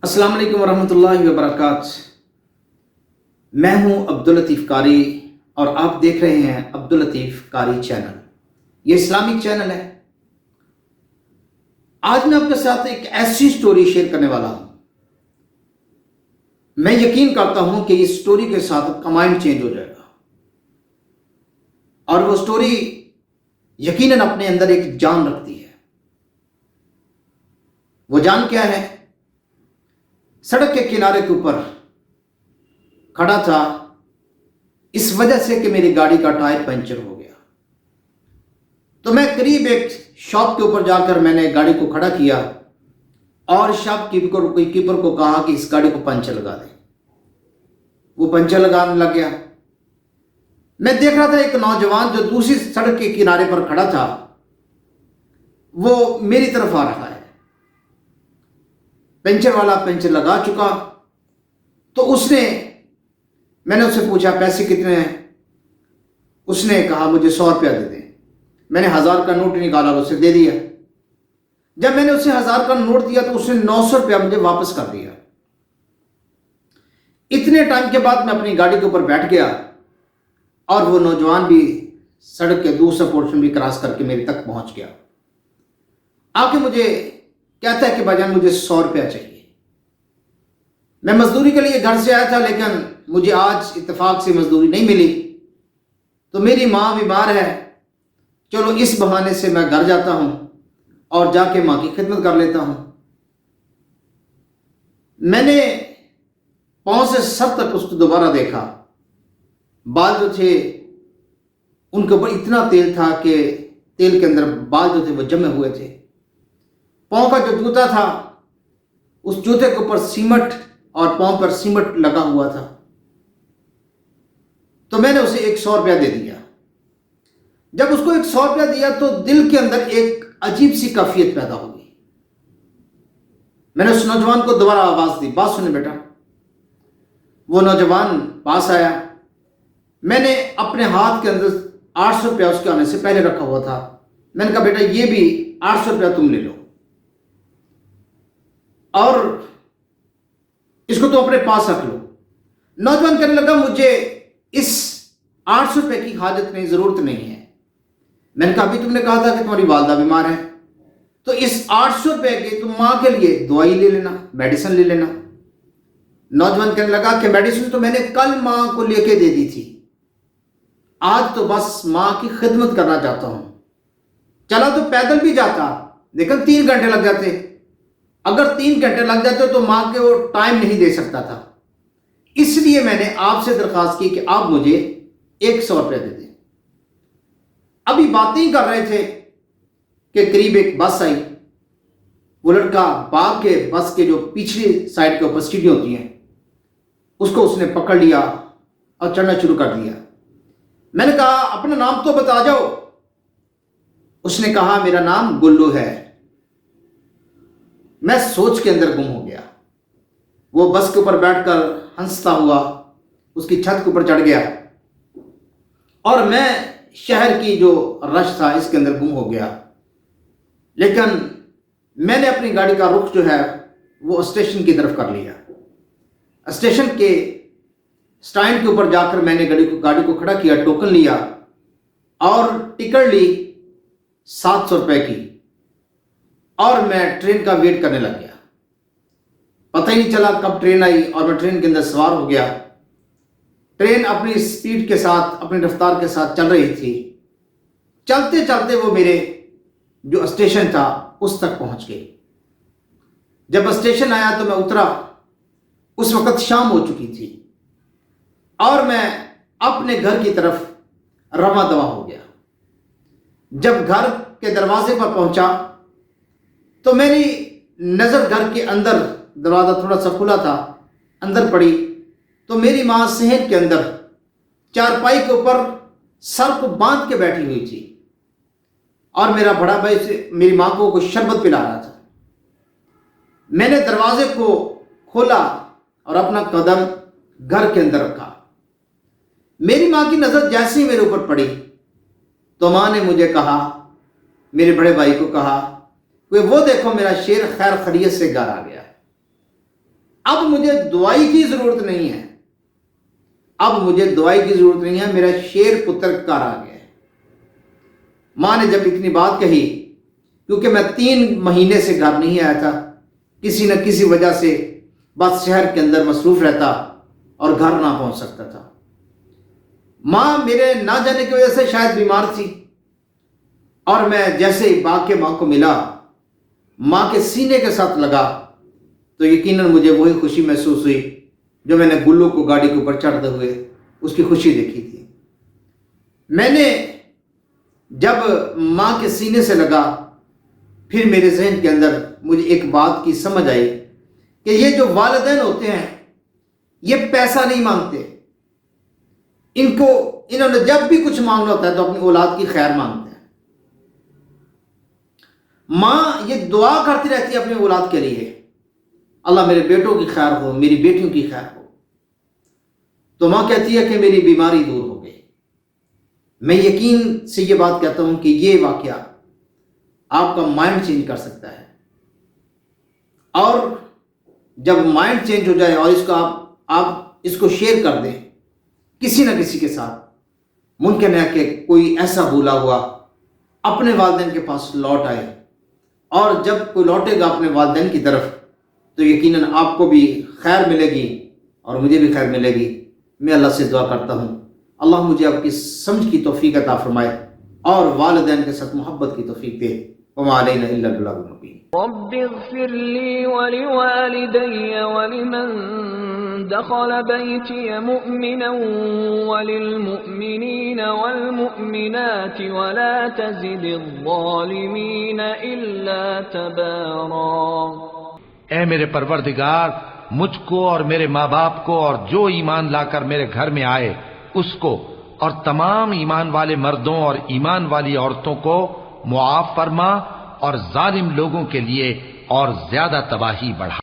अस्सलाम वालेकुम वरहमतुल्लाहि वबरकात। मैं हूं अब्दुल लतीफ़ कारी और आप देख रहे हैं अब्दुल लतीफ़ कारी चैनल। ये इस्लामिक चैनल है। आज मैं आपके साथ एक ऐसी स्टोरी शेयर करने वाला हूं, मैं यकीन करता हूं कि इस स्टोरी के साथ आपका माइंड चेंज हो जाएगा। और वो स्टोरी यकीनन अपने अंदर एक जान रखती है। वो जान क्या है? सड़क के किनारे के ऊपर खड़ा था इस वजह से कि मेरी गाड़ी का टायर पंचर हो गया। तो मैं करीब एक शॉप के ऊपर जाकर मैंने गाड़ी को खड़ा किया और शॉपकीपर को कहा कि इस गाड़ी को पंचर लगा दे। वो पंचर लगाने लग गया। मैं देख रहा था एक नौजवान जो दूसरी सड़क के किनारे पर खड़ा था, वो मेरी तरफ आ रहा है। पंचर वाला पंचर लगा चुका। तो मैंने उससे पूछा पैसे कितने हैं? उसने कहा मुझे 100 रुपया दे दे। मैंने 1000 का नोट निकाला और उसे दे दिया। जब मैंने उसे 1000 का नोट दिया तो उसने 900 रुपया मुझे वापस कर दिया। इतने टाइम के बाद मैं अपनी गाड़ी के ऊपर बैठ गया और वो नौजवान भी सड़क के दूसरा पोर्शन भी क्रॉस करके मेरे तक पहुंच गया। आके मुझे कहता है कि भाईजान मुझे 100 रुपया चाहिए। मैं मजदूरी के लिए घर से आया था, लेकिन मुझे आज इत्तेफाक से मजदूरी नहीं मिली। तो मेरी माँ बीमार है, चलो इस बहाने से मैं घर जाता हूं और जाके माँ की खिदमत कर लेता हूं। मैंने पांव से सर तक उसको दोबारा देखा। बाल जो थे उनके ऊपर इतना तेल था कि तेल के अंदर बाल जो थे वो जमे हुए थे। पांव का जो जूता था उस जूते के ऊपर सीमट और पांव पर सीमट लगा हुआ था। तो मैंने उसे 100 रुपया दे दिया। जब उसको 100 रुपया दिया तो दिल के अंदर एक अजीब सी कैफियत पैदा हो गई। मैंने उस नौजवान को दोबारा आवाज दी, बात सुने बेटा। वो नौजवान पास आया। मैंने अपने हाथ के अंदर 800 रुपया उसके आने से पहले रखा हुआ था। मैंने कहा बेटा ये भी 800 रुपया तुम ले लो और इसको तुम अपने पास रख लो। नौजवान कहने लगा मुझे इस 800 रुपये की हाजत नहीं, जरूरत नहीं है। मैंने कहा अभी तुमने कहा था कि तुम्हारी वालदा बीमार है, तो इस 800 रुपये की तुम मां के लिए दवाई ले लेना, मेडिसिन ले लेना। नौजवान कहने लगा कि मेडिसिन तो मैंने कल मां को लेके दे दी थी, आज तो बस मां की खिदमत करना चाहता हूं। चला तो पैदल भी जाता, लेकिन 3 घंटे लग जाते। अगर 3 घंटे लग जाते तो मां के वो टाइम नहीं दे सकता था। इसलिए मैंने आपसे दरखास्त की कि आप मुझे 100 रुपया दे दें। अभी बातें ही कर रहे थे कि करीब एक बस आई। वो लड़का बाग के बस के जो पिछली साइड के ऊपर सीढ़ी होती हैं उसको उसने पकड़ लिया और चढ़ना शुरू कर दिया। मैंने कहा अपना नाम तो बता जाओ। उसने कहा मेरा नाम गुल्लू है। मैं सोच के अंदर गुम हो गया। वो बस के ऊपर बैठकर हंसता हुआ उसकी छत के ऊपर चढ़ गया और मैं शहर की जो रश था इसके अंदर गुम हो गया। लेकिन मैंने अपनी गाड़ी का रुख जो है वो स्टेशन की तरफ कर लिया। स्टेशन के स्टैंड के ऊपर जाकर मैंने गाड़ी को खड़ा किया, टोकन लिया और टिकट ली 700 रुपए की और मैं ट्रेन का वेट करने लग गया। पता ही नहीं चला कब ट्रेन आई और मैं ट्रेन के अंदर सवार हो गया। ट्रेन अपनी स्पीड के साथ, अपनी रफ्तार के साथ चल रही थी। चलते चलते वो मेरे जो स्टेशन था उस तक पहुंच गई। जब स्टेशन आया तो मैं उतरा। उस वक्त शाम हो चुकी थी और मैं अपने घर की तरफ रवा दवा हो गया। जब घर के दरवाजे पर पहुंचा तो मेरी नजर घर के अंदर, दरवाजा थोड़ा सा खुला था, अंदर पड़ी तो मेरी मां सेहत के अंदर चारपाई के ऊपर सर को बांध के बैठी हुई थी और मेरा बड़ा भाई से मेरी मां को कुछ शरबत पिला रहा था। मैंने दरवाजे को खोला और अपना कदम घर के अंदर रखा। मेरी मां की नजर जैसे ही मेरे ऊपर पड़ी तो मां ने मुझे कहा, मेरे बड़े भाई को कहा, वो देखो मेरा शेर खैर खैरियत से घर आ गया। अब मुझे दुआई की जरूरत नहीं है, अब मुझे दुआई की जरूरत नहीं है, मेरा शेर पुत्र घर आ गया है। मां ने जब इतनी बात कही, क्योंकि मैं 3 महीने से घर नहीं आया था, किसी न किसी वजह से बस शहर के अंदर मसरूफ रहता और घर ना पहुंच सकता था। मां मेरे ना जाने की वजह से शायद बीमार थी, और मैं जैसे ही बाग के मां को मिला, मां के सीने के साथ लगा, तो यकीनन मुझे वही खुशी महसूस हुई जो मैंने गुल्लू को गाड़ी के ऊपर चढ़ते हुए उसकी खुशी देखी थी। मैंने जब मां के सीने से लगा, फिर मेरे जहन के अंदर मुझे एक बात की समझ आई कि ये जो वालिदैन होते हैं, ये पैसा नहीं मांगते। इन्होंने जब भी कुछ मांगना होता है तो अपनी औलाद की खैर मांगते हैं। मां ये दुआ करती रहती है अपनी औलाद के लिए, अल्लाह मेरे बेटों की खैर हो, मेरी बेटियों की खैर हो। तो मां कहती है कि मेरी बीमारी दूर हो गई। मैं यकीन से ये बात कहता हूं कि ये वाकया आपका माइंड चेंज कर सकता है, और जब माइंड चेंज हो जाए और इसको आप इसको शेयर कर दें किसी न किसी के साथ, मुमकिन है कि कोई ऐसा भूला हुआ अपने वालिदैन के पास लौट आए, और जब कोई लौटेगा अपने वालिदैन की तरफ तो यकीनन आपको भी खैर मिलेगी और मुझे भी खैर मिलेगी। मैं अल्लाह से दुआ करता हूँ, अल्लाह मुझे आपकी समझ की तौफीक अता फरमाए और वालिदैन के साथ मोहब्बत की तौफीक दे। वमा अलैना इल्ला अल बलागुल मुबीन। रब्बिग़फिरली वलिवालिदैय वलिमन दख़ल बैतिय मुअ्मिनन वलिलमुअ्मिनीन वलमुअ्मिनाति वला तज़िदिज़्ज़ालिमीन इल्ला तबारा। ऐ मेरे परवरदिगार, मुझको और मेरे माँ बाप को और जो ईमान लाकर मेरे घर में आए उसको और तमाम ईमान वाले मर्दों और ईमान वाली औरतों को मुआफ फरमा और जालिम लोगों के लिए और ज्यादा तबाही बढ़ा।